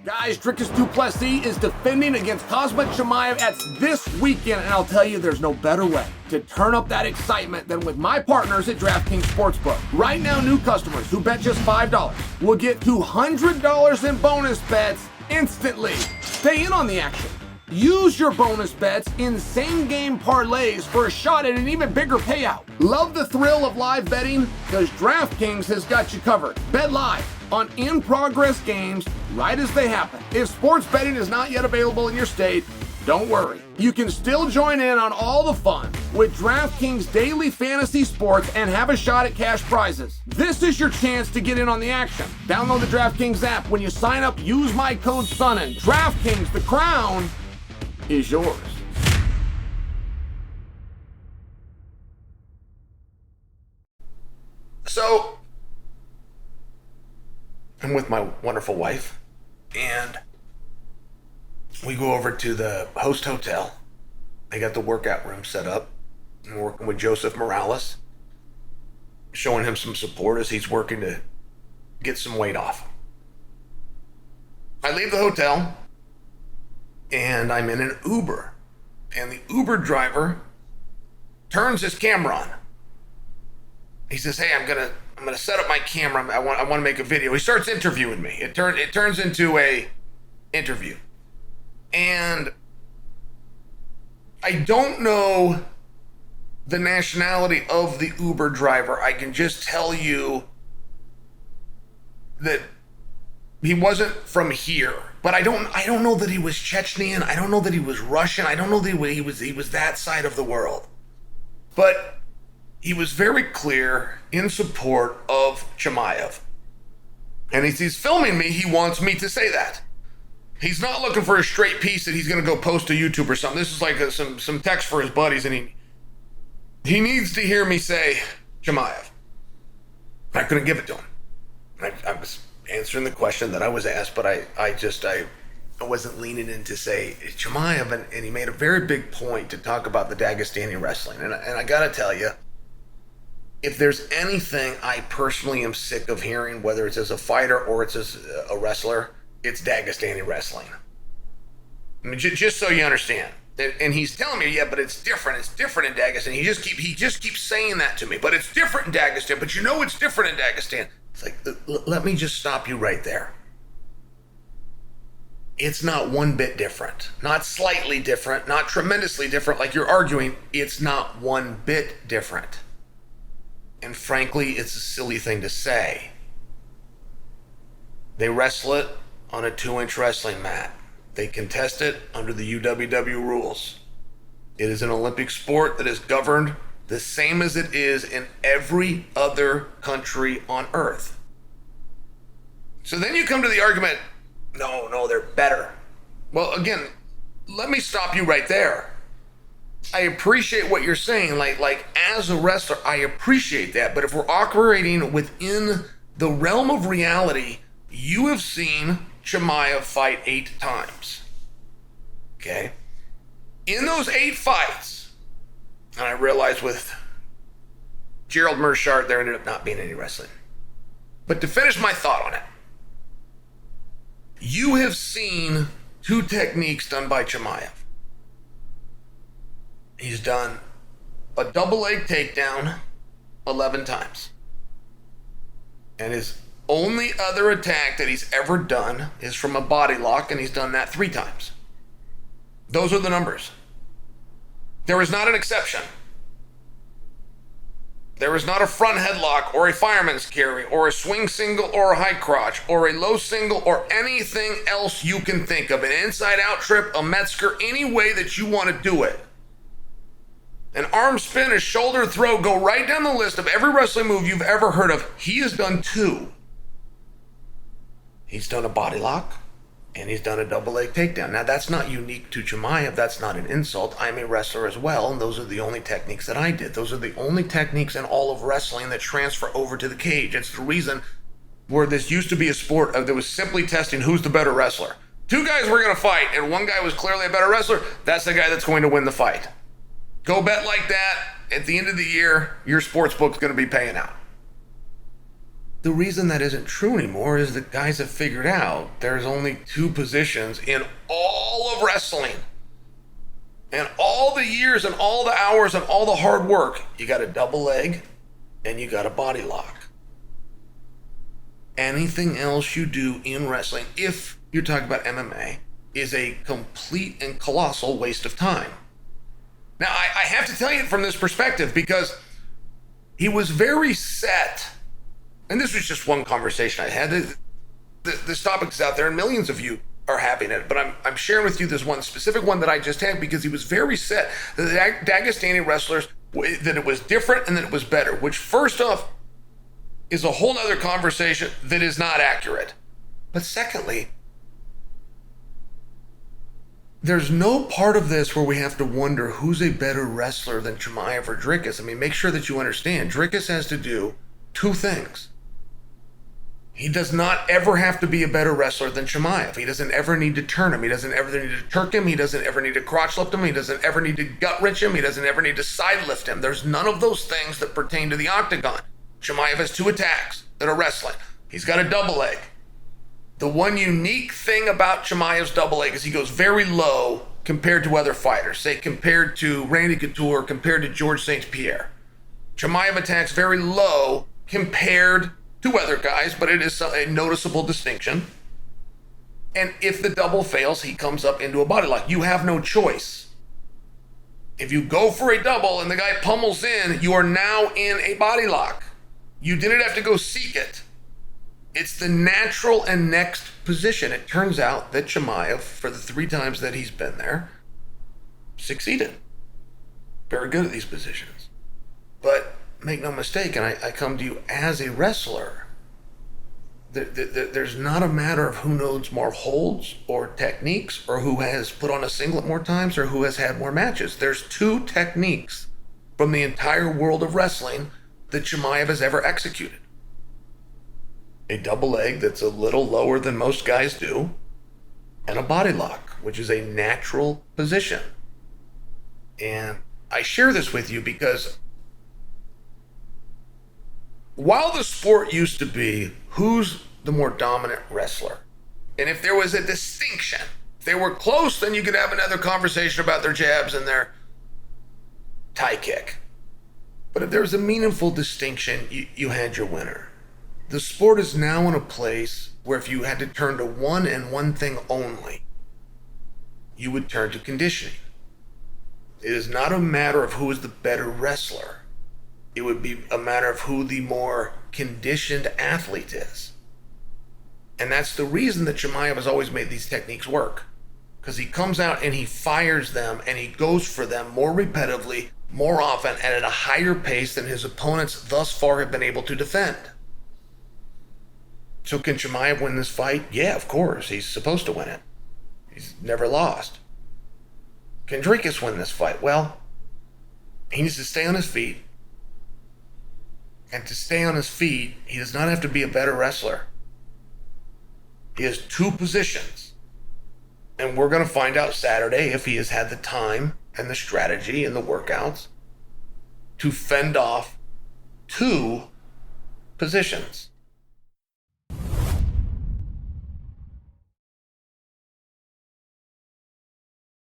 Guys, Drickus du Plessis is defending against Khamzat Chimaev at this weekend, and I'll tell you, there's no better way to turn up that excitement than with my partners at DraftKings Sportsbook. Right now, new customers who bet just $5 will get $200 in bonus bets instantly. Stay in on the action. Use your bonus bets in same-game parlays for a shot at an even bigger payout. Love the thrill of live betting? Because DraftKings has got you covered. Bet live on in-progress games right as they happen. If sports betting is not yet available in your state, don't worry. You can still join in on all the fun with DraftKings Daily Fantasy Sports and have a shot at cash prizes. This is your chance to get in on the action. Download the DraftKings app. When you sign up, use my code Sonnen. DraftKings, the crown is yours. So, I'm with my wonderful wife, and we go over to the host hotel. They got the workout room set up. I'm working with Joseph Morales, showing him some support as he's working to get some weight off. I leave the hotel, and I'm in an Uber, and the Uber driver turns his camera on. He says, "Hey, I'm gonna set up my camera. I want to make a video." He starts interviewing me. It turns into a interview, and I don't know the nationality of the Uber driver. I can just tell you that he wasn't from here. But I don't know that he was Chechnyan. I don't know that he was Russian. I don't know that he was that side of the world. But he was very clear in support of Chimaev. And as he's filming me, he wants me to say that. He's not looking for a straight piece that he's going to go post to YouTube or something. This is like some text for his buddies, and he needs to hear me say Chimaev. I couldn't give it to him. I was answering the question that I was asked, but I wasn't leaning in to say Chimaev, and he made a very big point to talk about the Dagestani wrestling. And I got to tell you, if there's anything I personally am sick of hearing, whether it's as a fighter or it's as a wrestler, it's Dagestani wrestling. I mean, just so you understand. And he's telling me, yeah, but it's different. It's different in Dagestan. He just keeps saying that to me. But it's different in Dagestan. But you know it's different in Dagestan. It's like, let me just stop you right there. It's not one bit different. Not slightly different. Not tremendously different like you're arguing. It's not one bit different. And frankly, it's a silly thing to say. They wrestle it on a 2-inch wrestling mat. They contest it under the UWW rules. It is an Olympic sport that is governed the same as it is in every other country on earth. So then you come to the argument, no, they're better. Well, again, let me stop you right there. I appreciate what you're saying. Like as a wrestler, I appreciate that. But if we're operating within the realm of reality, you have seen Chimaev fight 8 times. Okay? In those 8 fights, and I realized with Gerald Mearshart, there ended up not being any wrestling. But to finish my thought on it, you have seen 2 techniques done by Chimaev. He's done a double leg takedown 11 times. And his only other attack that he's ever done is from a body lock, and he's done that 3 times. Those are the numbers. There is not an exception. There is not a front headlock or a fireman's carry or a swing single or a high crotch or a low single or anything else you can think of. An inside out trip, a Metzger, any way that you want to do it. An arm spin, a shoulder throw, go right down the list of every wrestling move you've ever heard of. He has done 2. He's done a body lock, and he's done a double leg takedown. Now, that's not unique to Chimaev. That's not an insult. I'm a wrestler as well, and those are the only techniques that I did. Those are the only techniques in all of wrestling that transfer over to the cage. It's the reason where this used to be a sport that was simply testing who's the better wrestler. 2 guys were going to fight, and one guy was clearly a better wrestler. That's the guy that's going to win the fight. Go bet like that. At the end of the year, your sports book's going to be paying out. The reason that isn't true anymore is that guys have figured out there's only two positions in all of wrestling. And all the years and all the hours and all the hard work, you got a double leg and you got a body lock. Anything else you do in wrestling, if you're talking about MMA, is a complete and colossal waste of time. Now, I have to tell you from this perspective because he was very set, and this was just one conversation I had. This topic is out there and millions of you are having it, but I'm sharing with you this one specific one that I just had because he was very set that the Dagestani wrestlers, that it was different and that it was better, which first off is a whole other conversation that is not accurate. But secondly, there's no part of this where we have to wonder who's a better wrestler than Chimaev or Dricus. I mean, make sure that you understand, Dricus has to do two things. He does not ever have to be a better wrestler than Chimaev. He doesn't ever need to turn him. He doesn't ever need to Turk him. He doesn't ever need to crotch lift him. He doesn't ever need to gut wrench him. He doesn't ever need to side lift him. There's none of those things that pertain to the octagon. Chimaev has two attacks that are wrestling. He's got a double leg. The one unique thing about Chimaev's double leg is he goes very low compared to other fighters. Say compared to Randy Couture, compared to George St. Pierre. Chimaev attacks very low compared to other guys, but it is a noticeable distinction. And if the double fails, he comes up into a body lock. You have no choice. If you go for a double and the guy pummels in, you are now in a body lock. You didn't have to go seek it. It's the natural and next position. It turns out that Chimaev, for the 3 times that he's been there, succeeded. Very good at these positions. But make no mistake, and I come to you as a wrestler, there's not a matter of who knows more holds or techniques or who has put on a singlet more times or who has had more matches. There's 2 techniques from the entire world of wrestling that Chimaev has ever executed. A double leg that's a little lower than most guys do, and a body lock, which is a natural position. And I share this with you because while the sport used to be who's the more dominant wrestler, and if there was a distinction, if they were close, then you could have another conversation about their jabs and their tie kick. But if there was a meaningful distinction, you had your winner. The sport is now in a place where if you had to turn to one and one thing only, you would turn to conditioning. It is not a matter of who is the better wrestler. It would be a matter of who the more conditioned athlete is. And that's the reason that Chimaev has always made these techniques work. Because he comes out and he fires them and he goes for them more repetitively, more often, and at a higher pace than his opponents thus far have been able to defend. So can Chimaev win this fight? Yeah, of course. He's supposed to win it. He's never lost. Can Dricus win this fight? Well, he needs to stay on his feet. And to stay on his feet, he does not have to be a better wrestler. He has 2 positions. And we're going to find out Saturday if he has had the time and the strategy and the workouts to fend off 2 positions.